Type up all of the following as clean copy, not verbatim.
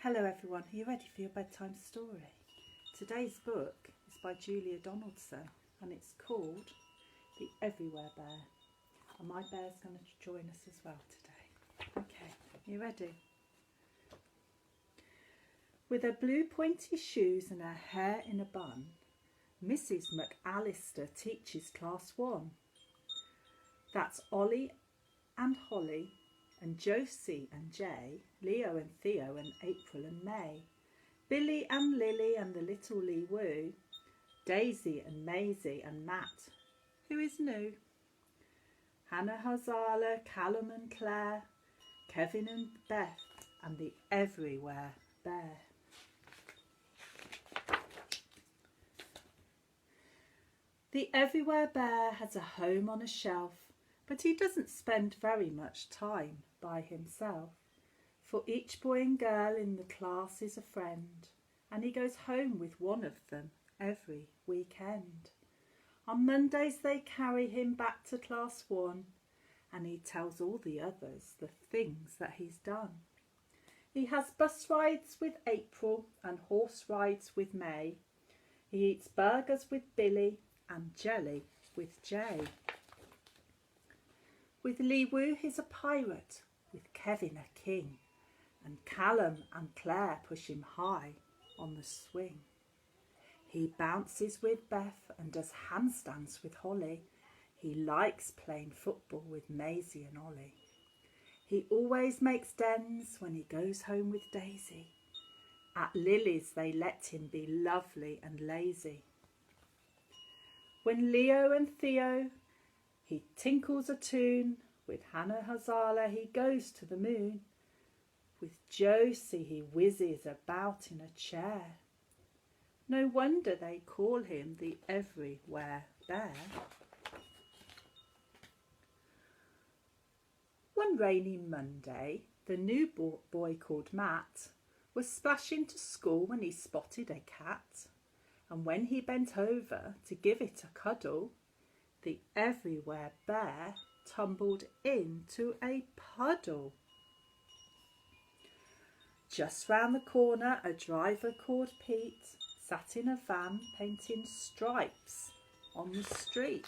Hello everyone, are you ready for your bedtime story? Today's book is by Donaldson and it's called The Everywhere Bear. And my bear's going to join us as well today. Okay, you ready? With her blue pointy shoes and her hair in a bun, Mrs. McAllister teaches Class 1. That's Ollie and Holly and Josie and Jay, Leo and Theo and April and May, Billy and Lily and the little Lee Woo, Daisy and Maisie and Matt, who is new, Hannah Hazala, Callum and Claire, Kevin and Beth, and the Everywhere Bear. The Everywhere Bear has a home on a shelf, but he doesn't spend very much time by himself, for each boy and girl in the class is a friend, and he goes home with one of them every weekend. On Mondays they carry him back to Class 1, and he tells all the others the things that he's done. He has bus rides with April and horse rides with May. He eats burgers with Billy and jelly with Jay. With Lee Woo he's a pirate, with Kevin a king, and Callum and Claire push him high on the swing. He bounces with Beth and does handstands with Holly. He likes playing football with Maisie and Ollie. He always makes dens when he goes home with Daisy. At Lily's they let him be lovely and lazy. When Leo and Theo he tinkles a tune, with Hannah Hazala he goes to the moon. With Josie he whizzes about in a chair. No wonder they call him the Everywhere Bear. One rainy Monday, the new boy called Matt was splashing to school when he spotted a cat. And when he bent over to give it a cuddle, the Everywhere Bear tumbled into a puddle. Just round the corner, a driver called Pete sat in a van painting stripes on the street.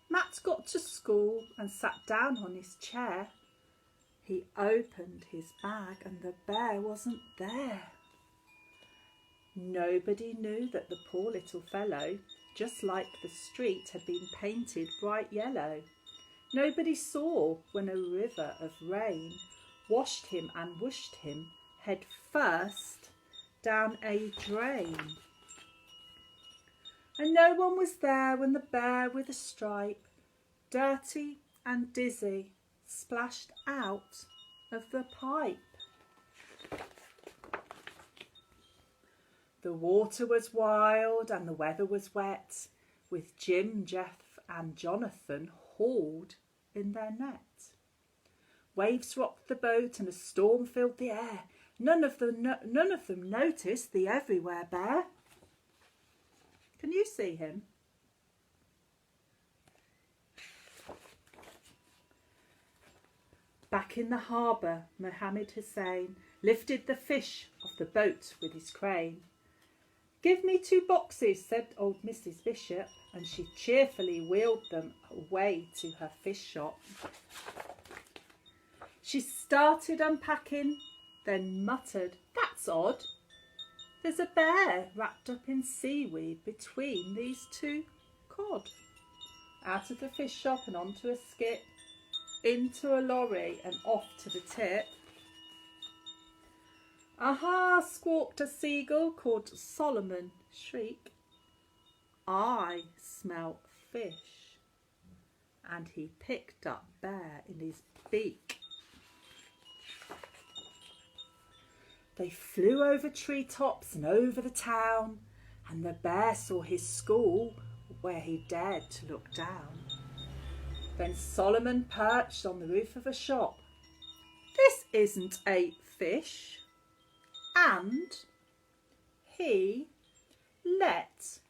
Matt got to school and sat down on his chair. He opened his bag and the bear wasn't there. Nobody knew that the poor little fellow, just like the street, had been painted bright yellow. Nobody saw when a river of rain washed him and whooshed him head first down a drain. And no one was there when the bear with a stripe, dirty and dizzy, splashed out of the pipe. The water was wild and the weather was wet, with Jim, Jeff and Jonathan hauled in their net. Waves rocked the boat and a storm filled the air. None of them noticed the Everywhere Bear. Can you see him? Back in the harbour, Mohammed Hussein lifted the fish off the boat with his crane. "Give me 2 boxes," said old Mrs. Bishop, and she cheerfully wheeled them away to her fish shop. She started unpacking, then muttered, "That's odd. There's a bear wrapped up in seaweed between these 2 cod." Out of the fish shop and onto a skip, into a lorry and off to the tip. "Aha!" squawked a seagull called Solomon Shriek. "I smell fish." And he picked up Bear in his beak. They flew over treetops and over the town, and the bear saw his school where he dared to look down. Then Solomon perched on the roof of a shop. "This isn't a fish." And he let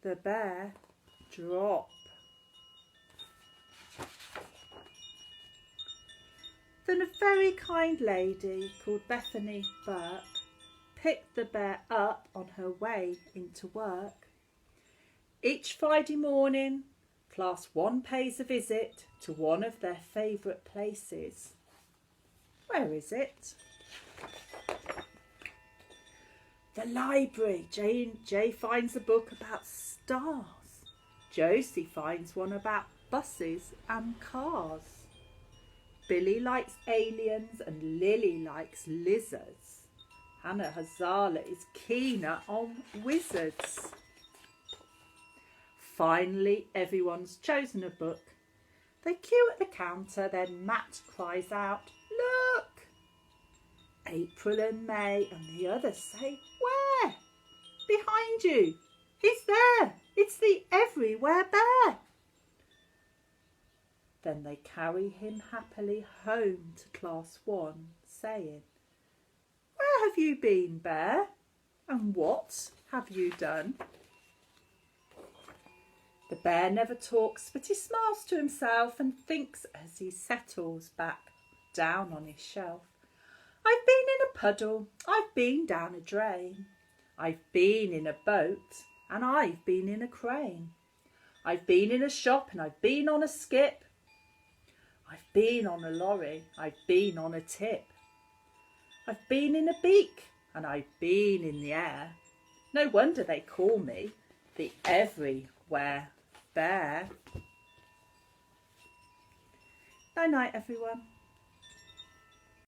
the bear drop. Then a very kind lady called Bethany Burke picked the bear up on her way into work. Each Friday morning, Class 1 pays a visit to one of their favourite places. Where is it? The library. Jay finds a book about stars. Josie finds one about buses and cars. Billy likes aliens and Lily likes lizards. Hannah Hazala is keener on wizards. Finally, everyone's chosen a book. They queue at the counter, then Matt cries out, "Look!" April and May and the others say, "Where?" "Behind you. He's there. It's the Everywhere Bear." Then they carry him happily home to Class 1, saying, "Where have you been, Bear? And what have you done?" The bear never talks, but he smiles to himself and thinks as he settles back down on his shelf. "I've been in a puddle, I've been down a drain. I've been in a boat and I've been in a crane. I've been in a shop and I've been on a skip. I've been on a lorry, I've been on a tip. I've been in a beak and I've been in the air. No wonder they call me the Everywhere Bear." Night night, everyone.